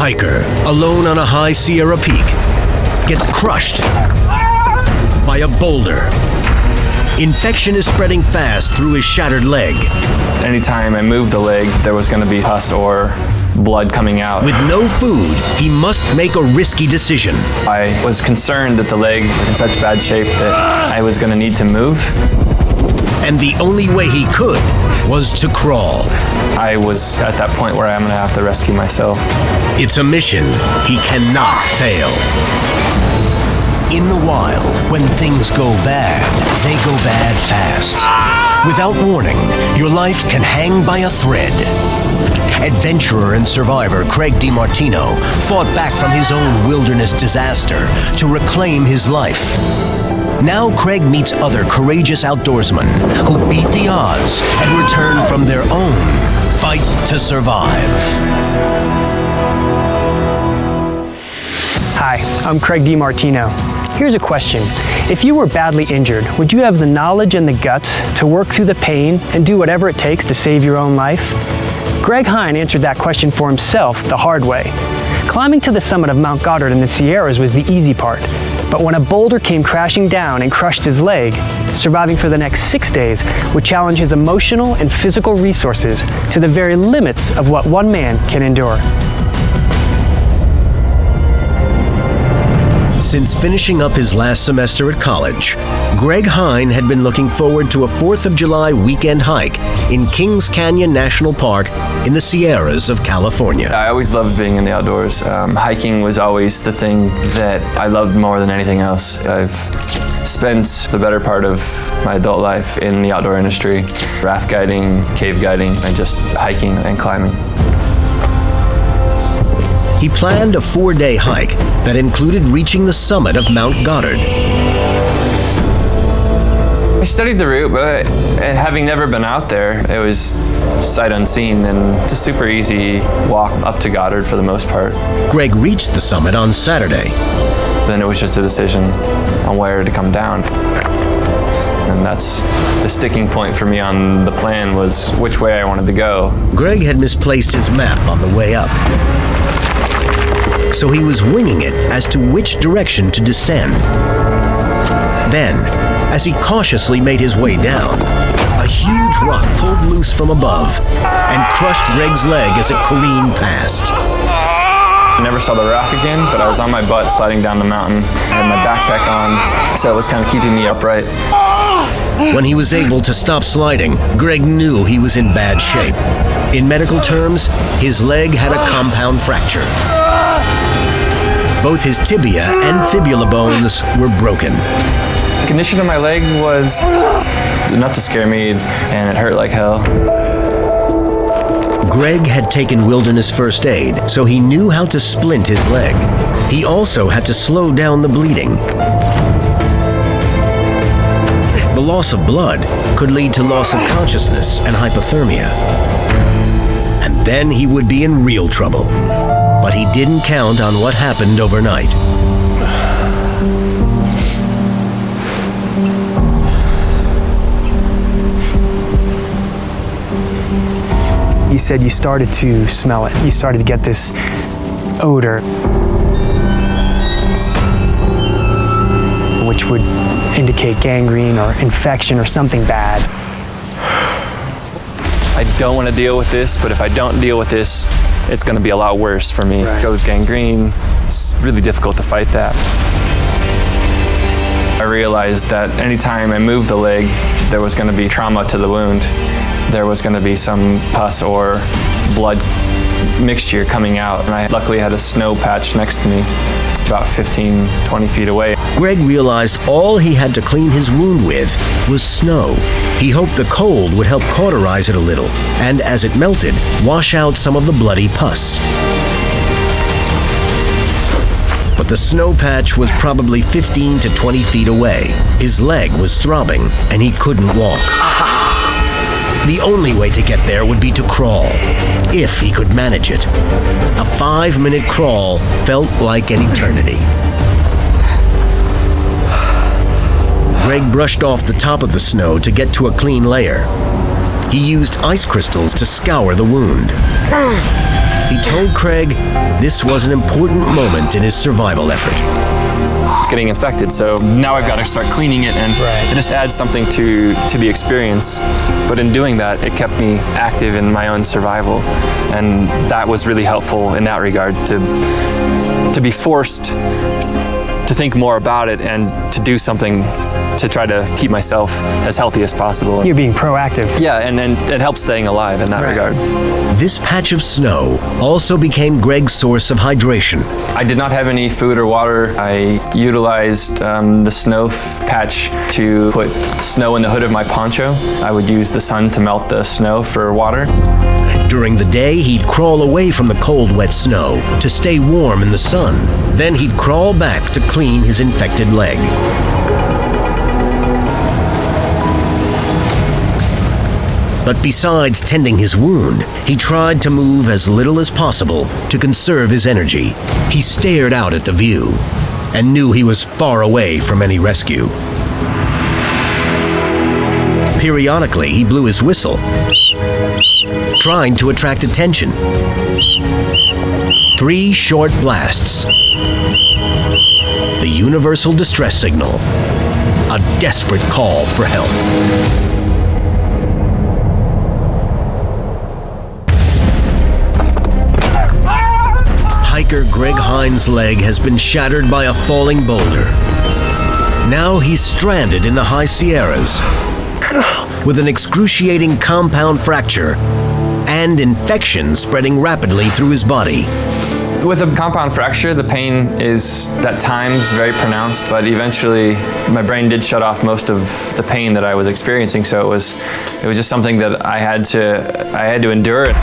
hiker, alone on a high Sierra peak, gets crushed by a boulder. Infection is spreading fast through his shattered leg. Anytime I moved the leg, there was going to be pus or blood coming out. With no food, he must make a risky decision. I was concerned that the leg was in such bad shape that I was going to need to move. And the only way he could was to crawl. I was at that point where I'm going to have to rescue myself. It's a mission he cannot fail. In the wild, when things go bad, they go bad fast. Without warning, your life can hang by a thread. Adventurer and survivor Craig DiMartino fought back from his own wilderness disaster to reclaim his life. Now Craig meets other courageous outdoorsmen who beat the odds and return from their own fight to survive. Hi, I'm Craig DiMartino. Here's a question. If you were badly injured, would you have the knowledge and the guts to work through the pain and do whatever it takes to save your own life? Gregg Hein answered that question for himself the hard way. Climbing to the summit of Mount Goddard in the Sierras was the easy part. But when a boulder came crashing down and crushed his leg, surviving for the next 6 days would challenge his emotional and physical resources to the very limits of what one man can endure. Since finishing up his last semester at college, Gregg Hein had been looking forward to a 4th of July weekend hike in Kings Canyon National Park in the Sierras of California. I always loved being in the outdoors. Hiking was always the thing that I loved more than anything else. I've spent the better part of my adult life in the outdoor industry, raft guiding, cave guiding, and just hiking and climbing. He planned a 4-day hike that included reaching the summit of Mount Goddard. I studied the route, but having never been out there, it was sight unseen, and it's a super easy walk up to Goddard for the most part. Greg reached the summit on Saturday. Then it was just a decision on where to come down. And that's the sticking point for me on the plan, was which way I wanted to go. Greg had misplaced his map on the way up, so he was winging it as to which direction to descend. Then, as he cautiously made his way down, a huge rock pulled loose from above and crushed Greg's leg as it careened past. I never saw the rock again, but I was on my butt sliding down the mountain. I had my backpack on, so it was kind of keeping me upright. When he was able to stop sliding, Greg knew he was in bad shape. In medical terms, his leg had a compound fracture. Both his tibia and fibula bones were broken. The condition of my leg was enough to scare me, and it hurt like hell. Greg had taken wilderness first aid, so he knew how to splint his leg. He also had to slow down the bleeding. The loss of blood could lead to loss of consciousness and hypothermia. And then he would be in real trouble. But he didn't count on what happened overnight. He said you started to smell it. You started to get this odor, which would indicate gangrene or infection or something bad. I don't want to deal with this, but if I don't deal with this, it's going to be a lot worse for me. Right. If it goes gangrene, it's really difficult to fight that. I realized that anytime I moved the leg, there was going to be trauma to the wound. There was going to be some pus or blood mixture coming out, and I luckily had a snow patch next to me, about 15, 20 feet away. Greg realized all he had to clean his wound with was snow. He hoped the cold would help cauterize it a little, and as it melted, wash out some of the bloody pus. But the snow patch was probably 15 to 20 feet away. His leg was throbbing, and he couldn't walk. The only way to get there would be to crawl, if he could manage it. A 5-minute crawl felt like an eternity. Greg brushed off the top of the snow to get to a clean layer. He used ice crystals to scour the wound. He told Craig this was an important moment in his survival effort. It's getting infected, so now I've got to start cleaning it, and it just adds something to the experience. But in doing that, it kept me active in my own survival, and that was really helpful in that regard, to be forced to think more about it and to do something to try to keep myself as healthy as possible. You're being proactive. Yeah, and it helps staying alive in that regard. This patch of snow also became Gregg's source of hydration. I did not have any food or water. I utilized the snow patch to put snow in the hood of my poncho. I would use the sun to melt the snow for water. During the day, he'd crawl away from the cold, wet snow to stay warm in the sun. Then he'd crawl back to clean his infected leg. But besides tending his wound, he tried to move as little as possible to conserve his energy. He stared out at the view and knew he was far away from any rescue. Periodically, he blew his whistle, trying to attract attention. 3 short blasts. The universal distress signal. A desperate call for help. Hiker Gregg Hein's leg has been shattered by a falling boulder. Now he's stranded in the high Sierras with an excruciating compound fracture and infection spreading rapidly through his body. With a compound fracture, the pain is at times very pronounced, but eventually my brain did shut off most of the pain that I was experiencing, so it was just something that I had to endure.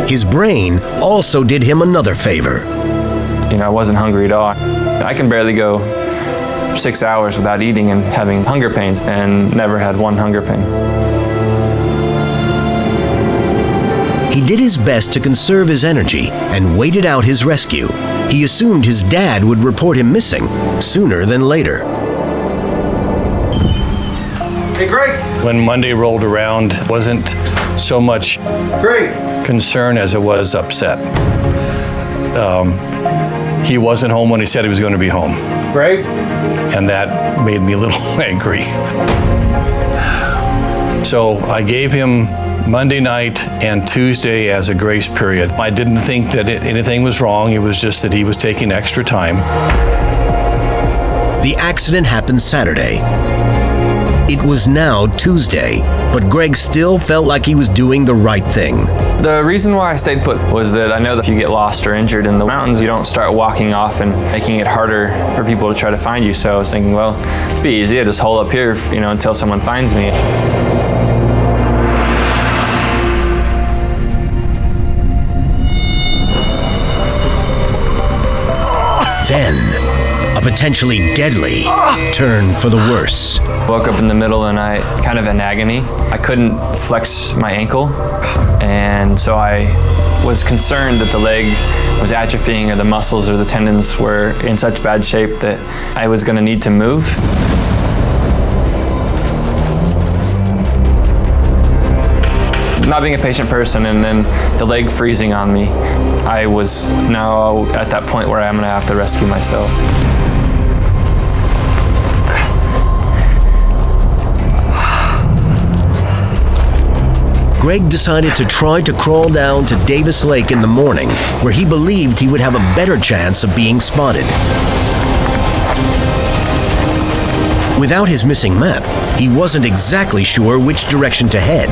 His brain also did him another favor. You know, I wasn't hungry at all. I can barely go 6 hours without eating and having hunger pains, and never had one hunger pain. He did his best to conserve his energy and waited out his rescue. He assumed his dad would report him missing sooner than later. Hey, Greg! When Monday rolled around, wasn't so much concern as it was upset. He wasn't home when he said he was going to be home. Greg? And that made me a little angry. So I gave him Monday night and Tuesday as a grace period. I didn't think that anything was wrong. It was just that he was taking extra time. The accident happened Saturday. It was now Tuesday, but Gregg still felt like he was doing the right thing. The reason why I stayed put was that I know that if you get lost or injured in the mountains, you don't start walking off and making it harder for people to try to find you. So I was thinking, well, it'd be easy. I just hole up here, until someone finds me. Then, a potentially deadly turn for the worse. Woke up in the middle of the night, kind of in agony. I couldn't flex my ankle, and so I was concerned that the leg was atrophying, or the muscles or the tendons were in such bad shape that I was going to need to move. Not being a patient person and then the leg freezing on me, I was now at that point where I'm going to have to rescue myself. Gregg decided to try to crawl down to Davis Lake in the morning, where he believed he would have a better chance of being spotted. Without his missing map, he wasn't exactly sure which direction to head.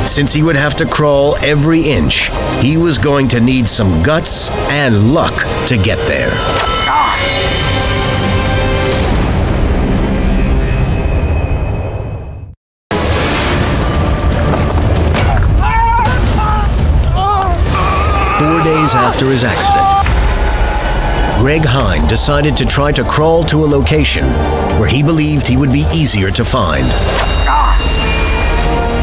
Since he would have to crawl every inch, he was going to need some guts and luck to get there. After his accident, Gregg Hein decided to try to crawl to a location where he believed he would be easier to find.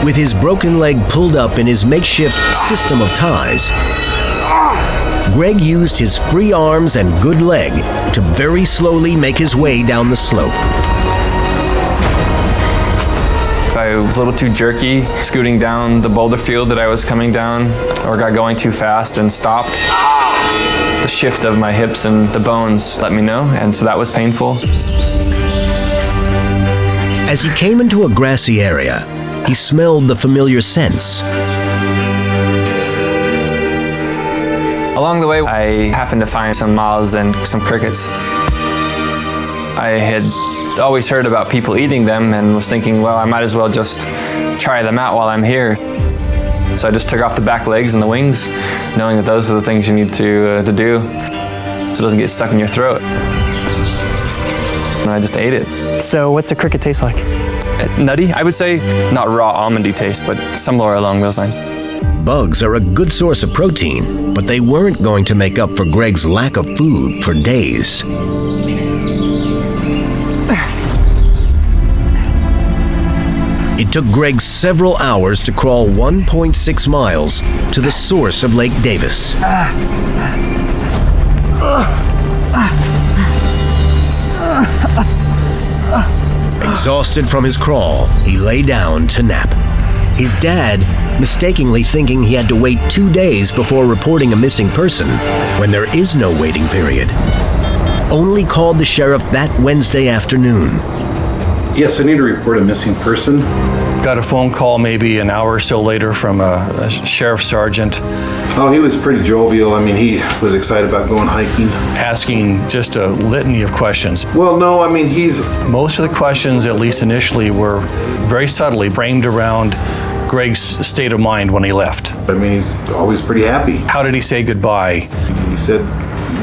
With his broken leg pulled up in his makeshift system of ties, Gregg used his free arms and good leg to very slowly make his way down the slope. If I was a little too jerky, scooting down the boulder field that I was coming down, or got going too fast and stopped. The shift of my hips and the bones let me know, and so that was painful. As he came into a grassy area, he smelled the familiar scents. Along the way, I happened to find some moths and some crickets. I had always heard about people eating them and was thinking, well, I might as well just try them out while I'm here. So I just took off the back legs and the wings, knowing that those are the things you need to do so it doesn't get stuck in your throat. And I just ate it. So what's a cricket taste like? Nutty, I would say. Not raw almondy taste, but somewhere along those lines. Bugs are a good source of protein, but they weren't going to make up for Gregg's lack of food for days. It took Gregg several hours to crawl 1.6 miles to the source of Lake Davis. Exhausted from his crawl, he lay down to nap. His dad, mistakenly thinking he had to wait 2 days before reporting a missing person, when there is no waiting period, only called the sheriff that Wednesday afternoon. Yes, I need to report a missing person. Got a phone call maybe an hour or so later from a sheriff sergeant Oh, he was pretty jovial. I mean, he was excited about going hiking. asking just a litany of questions. Well, no, I mean, Most of the questions, at least initially, were very subtly framed around Gregg's state of mind when he left. he's always pretty happy. How did he say goodbye? He said,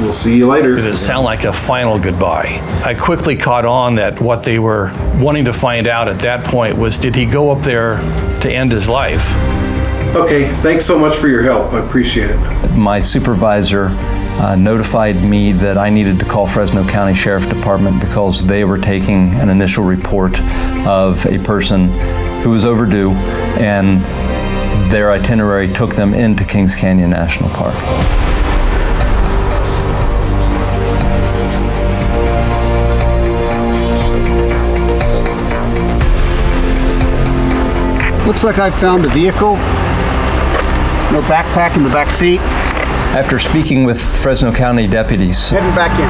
"We'll see you later." Did it sound like a final goodbye? I quickly caught on that what they were wanting to find out at that point was, did he go up there to end his life? Okay, thanks so much for your help. I appreciate it. My supervisor notified me that I needed to call Fresno County Sheriff Department because they were taking an initial report of a person who was overdue, and their itinerary took them into Kings Canyon National Park. Looks like I found the vehicle. No backpack in the back seat. After speaking with Fresno County deputies, Heading back in.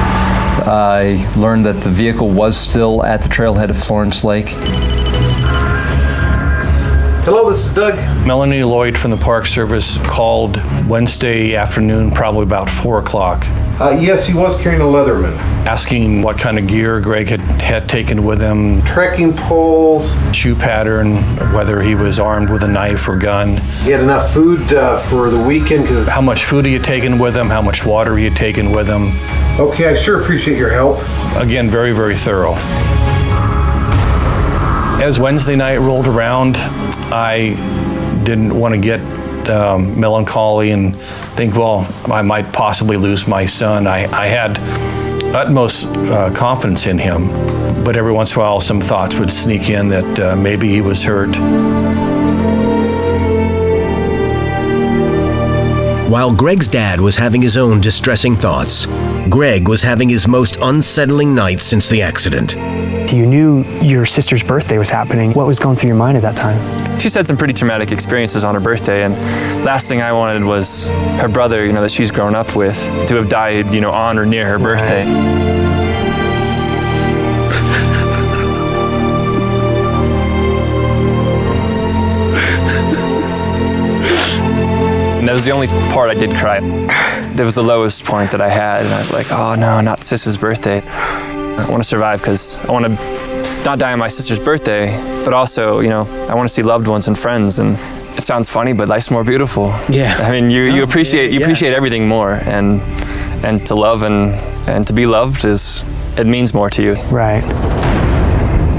I learned that the vehicle was still at the trailhead of Florence Lake. Hello, this is Doug. Melanie Lloyd from the Park Service called Wednesday afternoon, probably about 4 o'clock, Yes, he was carrying a Leatherman. asking what kind of gear Gregg had taken with him, Trekking poles. shoe pattern, whether he was armed with a knife or gun, He had enough food for the weekend because... how much food he had taken with him, how much water he had taken with him. Okay, I sure appreciate your help. Again, very, very thorough. As Wednesday night rolled around, I didn't want to get melancholy and think, well, I might possibly lose my son. I had utmost confidence in him, but every once in a while some thoughts would sneak in that maybe he was hurt. While Gregg's dad was having his own distressing thoughts, Gregg was having his most unsettling night since the accident. You knew your sister's birthday was happening. What was going through your mind at that time? She's had some pretty traumatic experiences on her birthday, and last thing I wanted was her brother, that she's grown up with, to have died, on or near her birthday. And that was the only part I did cry. That was the lowest point that I had, and I was like, oh no, not Sis's birthday. I want to survive because I want to not die on my sister's birthday, but also, I want to see loved ones and friends. And it sounds funny, but life's more beautiful. Yeah. I mean, you appreciate everything more, and to love and to be loved it means more to you. Right.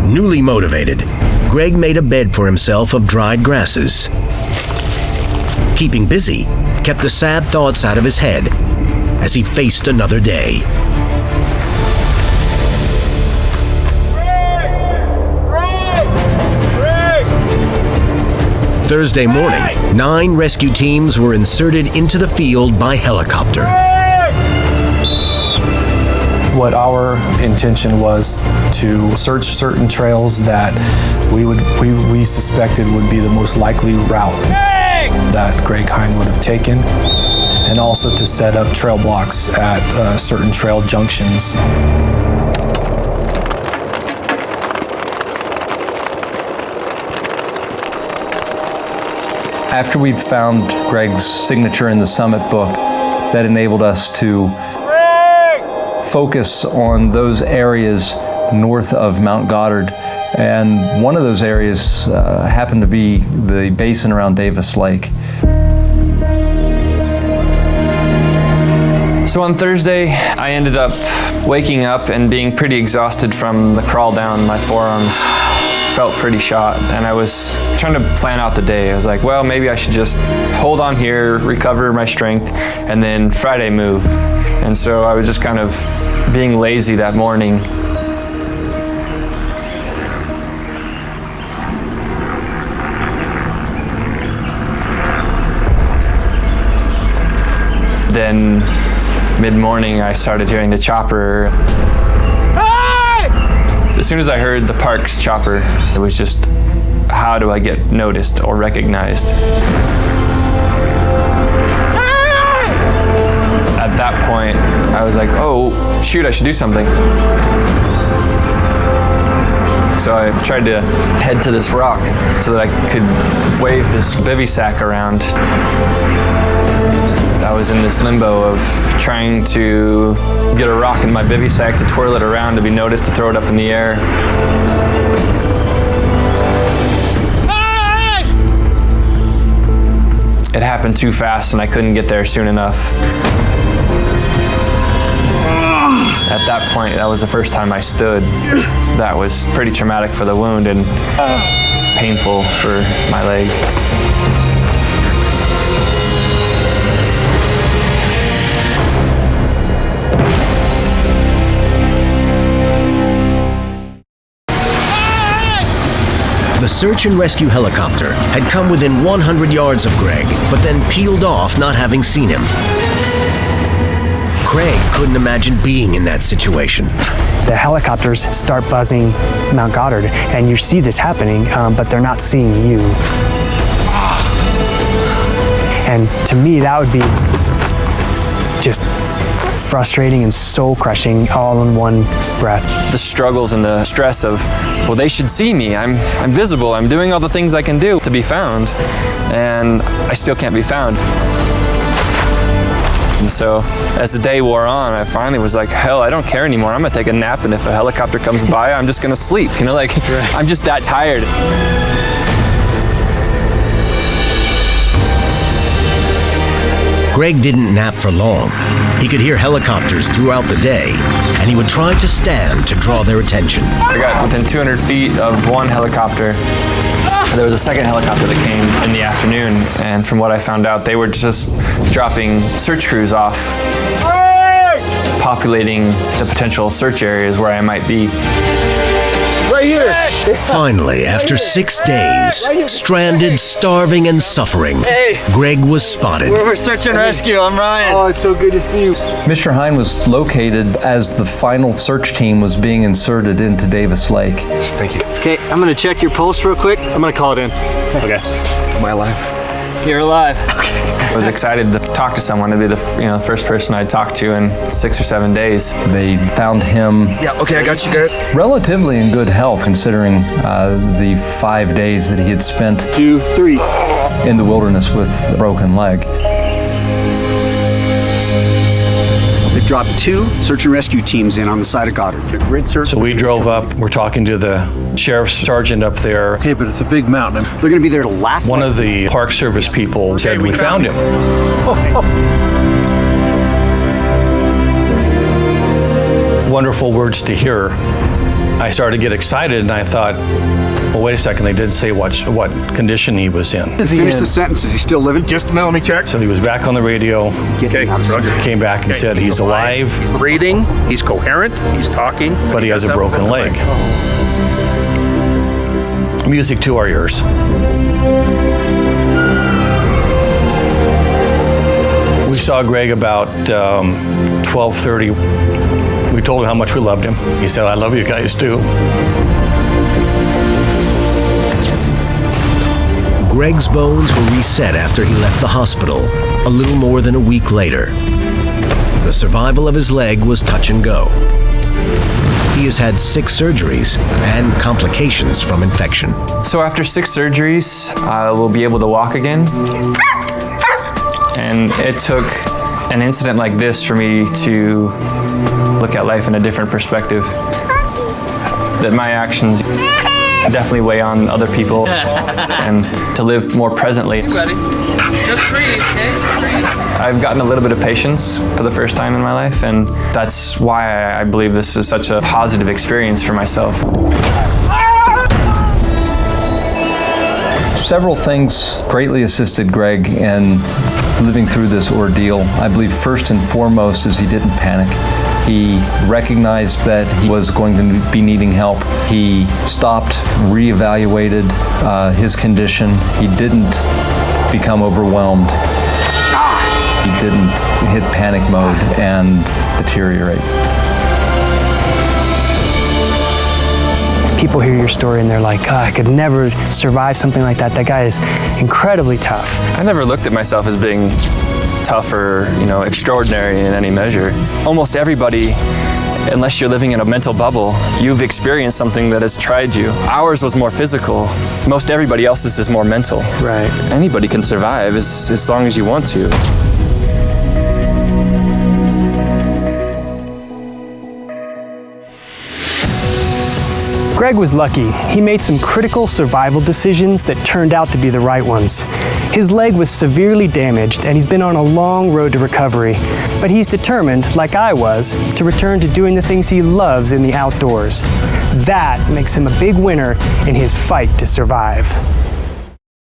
Newly motivated, Gregg made a bed for himself of dried grasses. Keeping busy kept the sad thoughts out of his head as he faced another day. Thursday morning, 9 rescue teams were inserted into the field by helicopter. what our intention was to search certain trails that we suspected would be the most likely route that Gregg Hein would have taken, and also to set up trail blocks at certain trail junctions. After we'd found Gregg's signature in the Summit book, that enabled us to focus on those areas north of Mount Goddard. And one of those areas happened to be the basin around Davis Lake. So on Thursday, I ended up waking up and being pretty exhausted from the crawl down. My forearms felt pretty shot, and I was trying to plan out the day. I was like, well, maybe I should just hold on here, recover my strength, and then Friday move. And so I was just kind of being lazy that morning. Then mid-morning, I started hearing the chopper. As soon as I heard the park's chopper, it was just, how do I get noticed or recognized? At that point, I was like, oh, shoot, I should do something. So I tried to head to this rock so that I could wave this bivy sack around. I was in this limbo of trying to get a rock in my bivy sack to twirl it around to be noticed, to throw it up in the air. It happened too fast and I couldn't get there soon enough. At that point, that was the first time I stood. That was pretty traumatic for the wound and painful for my leg. The search and rescue helicopter had come within 100 yards of Gregg, but then peeled off not having seen him. Gregg couldn't imagine being in that situation. The helicopters start buzzing Mount Goddard, and you see this happening, but they're not seeing you. And to me, that would be just frustrating and soul-crushing all in one breath. The struggles and the stress of, well, they should see me. I'm visible. I'm doing all the things I can do to be found, and I still can't be found. And so as the day wore on, I finally was like, hell, I don't care anymore. I'm gonna take a nap, and if a helicopter comes by, I'm just gonna sleep. You know, like, I'm just that tired. Gregg didn't nap for long. He could hear helicopters throughout the day, and he would try to stand to draw their attention. I got within 200 feet of one helicopter. There was a second helicopter that came in the afternoon, and from what I found out, they were just dropping search crews off, populating the potential search areas where I might be. Right here. Finally, after 6 days, stranded, starving, and suffering, Gregg was spotted. We're search and rescue. I'm Ryan. Oh, it's so good to see you. Mr. Hein was located as the final search team was being inserted into Davis Lake. Thank you. Okay, I'm gonna check your pulse real quick. I'm gonna call it in. Okay. Am I alive? You're alive. I was excited to talk to someone, to be the first person I'd talked to in 6 or 7 days. They found him Okay, I got you guys. relatively in good health, considering the 5 days that he had spent 2, 3. in the wilderness with a broken leg. They've dropped 2 search and rescue teams in on the side of Goddard. The grid search. So we drove up, we're talking to the sheriff's sergeant up there. Okay, but it's a big mountain. They're gonna be there till last One night. of the Park Service people said, we found him. Wonderful words to hear. I started to get excited and I thought, well, wait a second, they didn't say what condition he was in. Finish the sentence. Is he still living? Just a minute, let me check. So he was back on the radio, Getting out of Roger. surgery. came back and said he's alive, Breathing. He's coherent. He's talking. but he has a broken leg. Music to our ears. We saw Gregg about 12:30. We told him how much we loved him. He said, I love you guys too. Gregg's bones were reset after he left the hospital, a little more than a week later. The survival of his leg was touch and go. He has had 6 surgeries and complications from infection. So after 6 surgeries, I will be able to walk again. And it took an incident like this for me to look at life in a different perspective. That my actions definitely weigh on other people, and to live more presently. Buddy, just breathe, okay? Breathe. I've gotten a little bit of patience for the first time in my life, and that's why I believe this is such a positive experience for myself. Several things greatly assisted Gregg in living through this ordeal. I believe first and foremost is he didn't panic. He recognized that he was going to be needing help. He stopped, reevaluated his condition. He didn't become overwhelmed. He didn't hit panic mode and deteriorate. People hear your story and they're like, oh, I could never survive something like that. That guy is incredibly tough. I never looked at myself as being tough or, extraordinary in any measure. Almost everybody, unless you're living in a mental bubble, you've experienced something that has tried you. Ours was more physical. Most everybody else's is more mental. Right. Anybody can survive as long as you want to. Gregg was lucky. He made some critical survival decisions that turned out to be the right ones. His leg was severely damaged and he's been on a long road to recovery, but he's determined, like I was, to return to doing the things he loves in the outdoors. That makes him a big winner in his fight to survive.